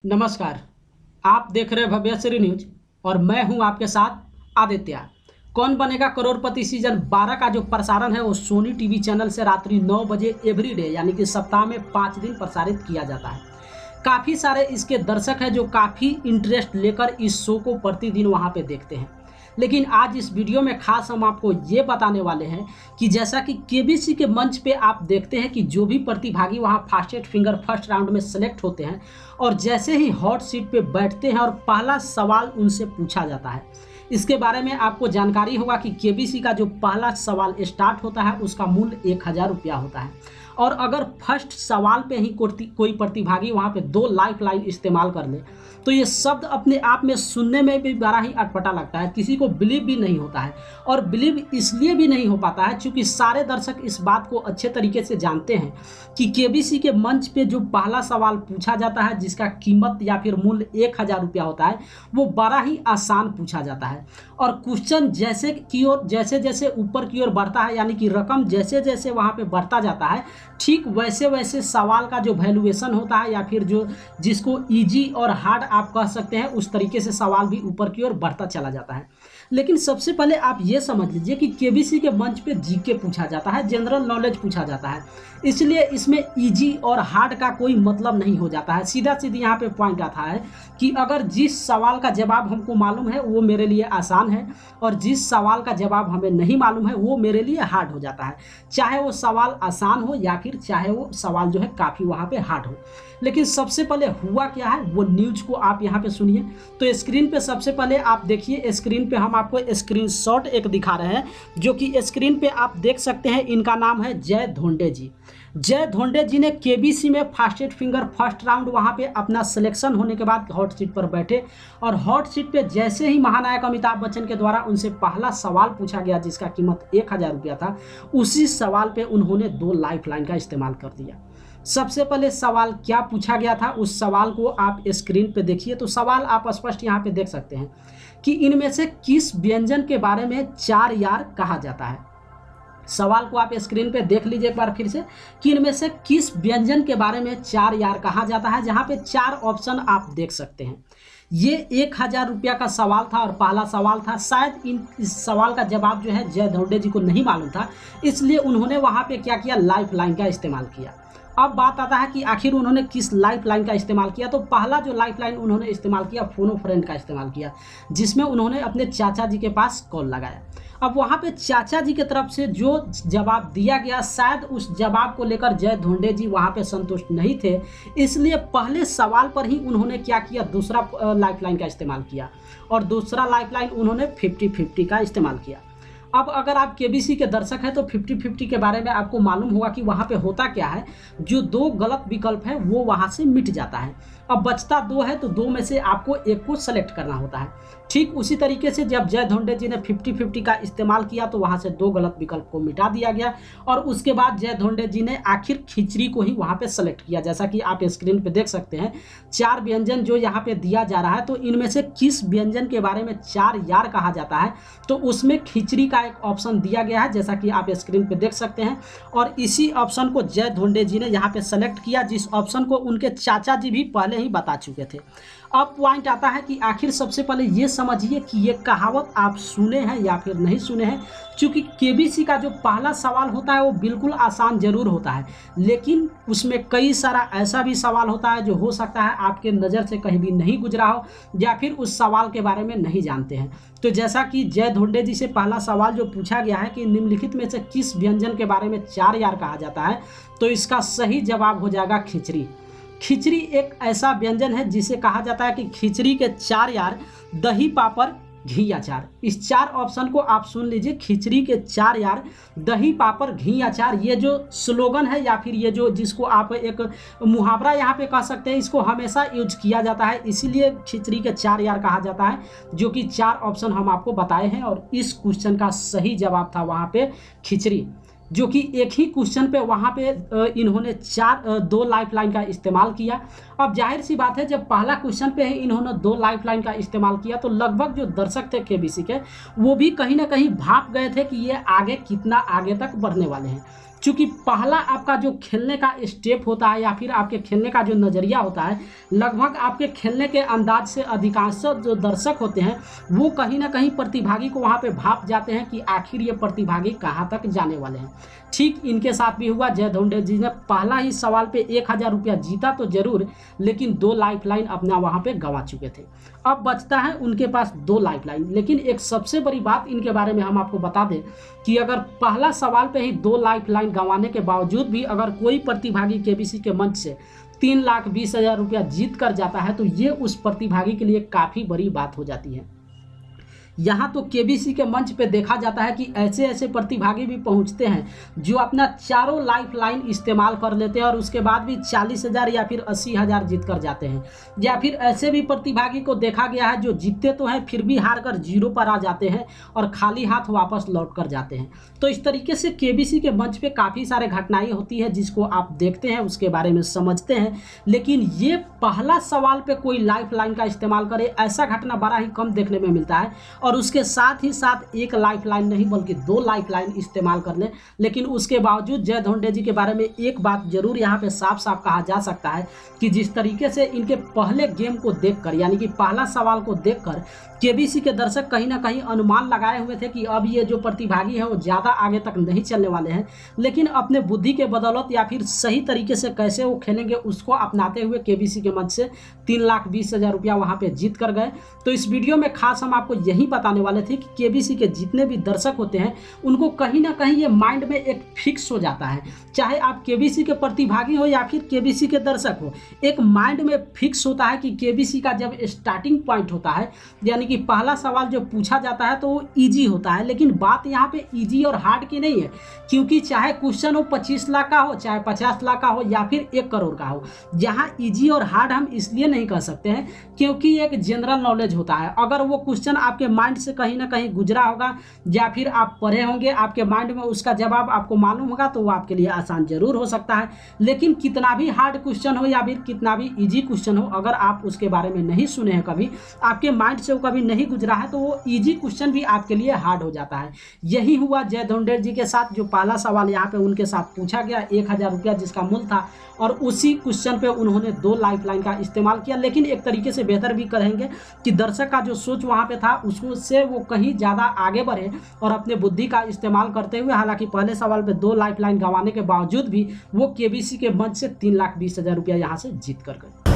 नमस्कार। आप देख रहे हैं भव्यश्री न्यूज और मैं हूं आपके साथ आदित्य। कौन बनेगा करोड़पति सीजन 12 का जो प्रसारण है वो सोनी टीवी चैनल से रात्रि 9 बजे एवरीडे यानी कि सप्ताह में 5 दिन प्रसारित किया जाता है। काफ़ी सारे इसके दर्शक हैं जो काफ़ी इंटरेस्ट लेकर इस शो को प्रतिदिन वहां पे देखते हैं। लेकिन आज इस वीडियो में खास हम आपको ये बताने वाले हैं कि जैसा कि केबीसी के मंच पे आप देखते हैं कि जो भी प्रतिभागी वहां फास्टेस्ट फिंगर फर्स्ट राउंड में सेलेक्ट होते हैं और जैसे ही हॉट सीट पे बैठते हैं और पहला सवाल उनसे पूछा जाता है, इसके बारे में आपको जानकारी होगा कि केबीसी का जो पहला सवाल स्टार्ट होता है उसका मूल्य 1000 रुपया होता है। और अगर फर्स्ट सवाल पे ही कोई प्रतिभागी वहाँ पे 2 लाइफ लाइन इस्तेमाल कर ले तो ये शब्द अपने आप में सुनने में भी बड़ा ही अटपटा लगता है, किसी को बिलीव भी नहीं होता है। और बिलीव इसलिए भी नहीं हो पाता है क्योंकि सारे दर्शक इस बात को अच्छे तरीके से जानते हैं कि केबीसी के मंच पे जो पहला सवाल पूछा जाता है जिसका कीमत या फिर मूल्य 1000 रुपया होता है वो बड़ा ही आसान पूछा जाता है। और क्वेश्चन जैसे जैसे ऊपर की ओर बढ़ता है यानी कि रकम जैसे जैसे वहाँ पे बढ़ता जाता है ठीक वैसे वैसे सवाल का जो वैल्यूएशन होता है या फिर जो जिसको इजी और हार्ड आप कह सकते हैं उस तरीके से सवाल भी ऊपर की ओर बढ़ता चला जाता है। लेकिन सबसे पहले आप ये समझ लीजिए कि केबीसी के मंच पे जीके पूछा जाता है, जनरल नॉलेज पूछा जाता है, इसलिए इसमें इजी और हार्ड का कोई मतलब नहीं हो जाता है। सीधा सीधी यहाँ पे पॉइंट आता है कि अगर जिस सवाल का जवाब हमको मालूम है वो मेरे लिए आसान है और जिस सवाल का जवाब हमें नहीं मालूम है वो मेरे लिए हार्ड हो जाता है, चाहे वो सवाल आसान हो या फिर चाहे वो सवाल जो है काफ़ी वहाँ पे हार्ड हो। लेकिन सबसे पहले हुआ क्या है वो न्यूज को आप यहाँ पे सुनिए। तो स्क्रीन पे सबसे पहले आप देखिए, स्क्रीन पे हम आपको स्क्रीनशॉट एक दिखा रहे हैं जो कि स्क्रीन पे आप देख सकते हैं। इनका नाम है जय धोंडे जी। जय धोंडे जी ने केबीसी में फास्टेस्ट फिंगर फर्स्ट राउंड वहाँ पे अपना सिलेक्शन होने के बाद हॉट सीट पर बैठे और हॉट सीट पे जैसे ही महानायक अमिताभ बच्चन के द्वारा उनसे पहला सवाल पूछा गया जिसका कीमत 1000 रुपया था, उसी सवाल पे उन्होंने 2 लाइफ लाइन का इस्तेमाल कर दिया। सबसे पहले सवाल क्या पूछा गया था उस सवाल को आप स्क्रीन पे देखिए। तो सवाल आप स्पष्ट यहाँ पे देख सकते हैं कि इनमें से किस व्यंजन के बारे में 4 यार कहा जाता है। सवाल को आप स्क्रीन पे देख लीजिए एक बार फिर से कि इनमें से किस व्यंजन के बारे में 4 यार कहा जाता है, जहाँ पे 4 ऑप्शन आप देख सकते हैं। ये 1000 रुपया का सवाल था और पहला सवाल था। शायद इस सवाल का जवाब जो है जय धोंडे जी को नहीं मालूम था, इसलिए उन्होंने वहाँ पे क्या किया, लाइफ लाइन का इस्तेमाल किया। अब बात आता है कि आखिर उन्होंने किस लाइफ लाइन का इस्तेमाल किया। तो पहला जो लाइफ लाइन उन्होंने इस्तेमाल किया फोनो फ्रेंड का इस्तेमाल किया, जिसमें उन्होंने अपने चाचा जी के पास कॉल लगाया। अब वहाँ पे चाचा जी की तरफ से जो जवाब दिया गया शायद उस जवाब को लेकर जय धोंडे जी वहाँ पे संतुष्ट नहीं थे, इसलिए पहले सवाल पर ही उन्होंने क्या किया, दूसरा लाइफ लाइन का इस्तेमाल किया और दूसरा लाइफ लाइन उन्होंने 50-50 का इस्तेमाल किया। अब अगर आप केबीसी के दर्शक हैं तो 50-50 के बारे में आपको मालूम होगा कि वहाँ पे होता क्या है, जो 2 गलत विकल्प है वो वहाँ से मिट जाता है। अब बचता 2 है तो 2 में से आपको एक को सेलेक्ट करना होता है। ठीक उसी तरीके से जब जय धोंडे जी ने 50-50 का इस्तेमाल किया तो वहाँ से 2 गलत विकल्प को मिटा दिया गया और उसके बाद जय धोंडे जी ने आखिर खिचड़ी को ही वहाँ पे सेलेक्ट किया। जैसा कि आप स्क्रीन पे देख सकते हैं 4 व्यंजन जो यहाँ पे दिया जा रहा है, तो इनमें से किस व्यंजन के बारे में 4 यार कहा जाता है, तो उसमें खिचड़ी का एक ऑप्शन दिया गया है जैसा कि आप स्क्रीन पे देख सकते हैं। और इसी ऑप्शन को जय धोंडे जी ने यहाँ पे सेलेक्ट किया, जिस ऑप्शन को उनके चाचा जी भी पहले ही बता चुके थे। अब पॉइंट आता है कि आखिर सबसे पहले ये समझिए कि ये कहावत आप सुने हैं या फिर नहीं सुने हैं। क्योंकि केबीसी का जो पहला सवाल होता है वो बिल्कुल आसान जरूर होता है, लेकिन उसमें कई सारा ऐसा भी सवाल होता है जो हो सकता है आपके नज़र से कहीं भी नहीं गुजरा हो या फिर उस सवाल के बारे में नहीं जानते हैं। तो जैसा कि जय धोंडे जी से पहला सवाल जो पूछा गया है कि निम्नलिखित में से किस व्यंजन के बारे में 4 यार कहा जाता है, तो इसका सही जवाब हो जाएगा खिचड़ी। खिचड़ी एक ऐसा व्यंजन है जिसे कहा जाता है कि खिचड़ी के 4 यार दही पापड़ घी अचार। इस 4 ऑप्शन को आप सुन लीजिए, खिचड़ी के 4 यार दही पापड़ घी अचार। ये जो स्लोगन है या फिर ये जो जिसको आप एक मुहावरा यहाँ पे कह सकते हैं, इसको हमेशा यूज किया जाता है, इसीलिए खिचड़ी के 4 यार कहा जाता है, जो कि 4 ऑप्शन हम आपको बताए हैं। और इस क्वेश्चन का सही जवाब था वहाँ पे खिचड़ी, जो कि एक ही क्वेश्चन पे वहाँ पे इन्होंने 2 लाइफ लाइन का इस्तेमाल किया। अब जाहिर सी बात है जब पहला क्वेश्चन पे ही इन्होंने 2 लाइफ लाइन का इस्तेमाल किया तो लगभग जो दर्शक थे केबीसी के वो भी कहीं ना कहीं भाप गए थे कि ये आगे कितना आगे तक बढ़ने वाले हैं। चूँकि पहला आपका जो खेलने का स्टेप होता है या फिर आपके खेलने का जो नज़रिया होता है, लगभग आपके खेलने के अंदाज से अधिकांश जो दर्शक होते हैं वो कहीं ना कहीं प्रतिभागी को वहाँ पे भाप जाते हैं कि आखिर ये प्रतिभागी कहाँ तक जाने वाले हैं। ठीक इनके साथ भी हुआ। जय धोंडे जी ने पहला ही सवाल पे 1000 रुपया जीता तो जरूर, लेकिन 2 लाइफलाइन अपना वहाँ पे गंवा चुके थे। अब बचता है उनके पास 2 लाइफलाइन। लेकिन एक सबसे बड़ी बात इनके बारे में हम आपको बता दें कि अगर पहला सवाल पे ही 2 लाइफलाइन गंवाने के बावजूद भी अगर कोई प्रतिभागी केबीसी के मंच से 3,20,000 रुपया जीत कर जाता है तो ये उस प्रतिभागी के लिए काफ़ी बड़ी बात हो जाती है। यहाँ तो केबीसी के मंच पे देखा जाता है कि ऐसे ऐसे प्रतिभागी भी पहुँचते हैं जो अपना चारों लाइफलाइन इस्तेमाल कर लेते हैं और उसके बाद भी 40,000 या फिर 80,000 जीत कर जाते हैं। या फिर ऐसे भी प्रतिभागी को देखा गया है जो जीतते तो हैं फिर भी हार कर 0 पर आ जाते हैं और खाली हाथ वापस लौट कर जाते हैं। तो इस तरीके से केबीसी के मंच पे काफ़ी सारे घटनाएं होती है जिसको आप देखते हैं, उसके बारे में समझते हैं। लेकिन ये पहला सवाल पे कोई लाइफलाइन का इस्तेमाल करे, ऐसा घटना बड़ा ही कम देखने में मिलता है। और उसके साथ ही साथ 1 लाइफलाइन नहीं बल्कि 2 लाइफलाइन इस्तेमाल कर लें। लेकिन उसके बावजूद जय धोंडे जी के बारे में एक बात जरूर यहाँ पे साफ साफ कहा जा सकता है कि जिस तरीके से इनके पहले गेम को देखकर, यानी कि पहला सवाल को देखकर केबीसी के दर्शक कहीं ना कहीं अनुमान लगाए हुए थे कि अब ये जो प्रतिभागी है वो ज़्यादा आगे तक नहीं चलने वाले हैं। लेकिन अपने बुद्धि के बदौलत या फिर सही तरीके से कैसे वो खेलेंगे उसको अपनाते हुए केबीसी के मंच से 3,20,000 रुपया वहाँ पे जीत कर गए। तो इस वीडियो में खास हम आपको यही बताने वाले थे कि केबीसी के जितने भी दर्शक होते हैं उनको कहीं ना कहीं ये माइंड में एक फिक्स हो जाता है, चाहे आप केबीसी के प्रतिभागी हो या फिर केबीसी के दर्शक हो, एक माइंड में फिक्स होता है कि केबीसी का जब स्टार्टिंग पॉइंट होता है, यानी कि पहला सवाल जो पूछा जाता है तो वो ईजी होता है। लेकिन बात यहाँ पे ईजी और हार्ड की नहीं है, क्योंकि चाहे क्वेश्चन हो 25 लाख का हो, चाहे 50 लाख का हो या फिर 1 करोड़ का हो, यहाँ ईजी और हार्ड हम इसलिए नहीं कह सकते हैं क्योंकि एक जनरल नॉलेज होता है। अगर वो क्वेश्चन आपके माइंड से कहीं ना कहीं गुजरा होगा या फिर आप पढ़े होंगे, आपके माइंड में उसका जवाब आपको मालूम होगा तो वो आपके लिए आसान जरूर हो सकता है। लेकिन कितना भी हार्ड क्वेश्चन हो या फिर कितना भी इजी क्वेश्चन हो, अगर आप उसके बारे में नहीं सुने हैं, कभी आपके माइंड से वो कभी नहीं गुजरा है, तो वो इजी क्वेश्चन भी आपके लिए हार्ड हो जाता है। यही हुआ जय धोंडे जी के साथ। जो पहला सवाल यहाँ पे उनके साथ पूछा गया 1,000 रुपया जिसका मूल था, और उसी क्वेश्चन पे उन्होंने 2 लाइफलाइन का इस्तेमाल किया। लेकिन एक तरीके से बेहतर भी करेंगे कि दर्शक का जो सोच वहाँ पे था उसको से वो कहीं ज़्यादा आगे बढ़े और अपने बुद्धि का इस्तेमाल करते हुए, हालांकि पहले सवाल पे 2 लाइफलाइन गंवाने के बावजूद भी वो केबीसी के मंच से 3,20,000 रुपया यहाँ से जीत कर गए।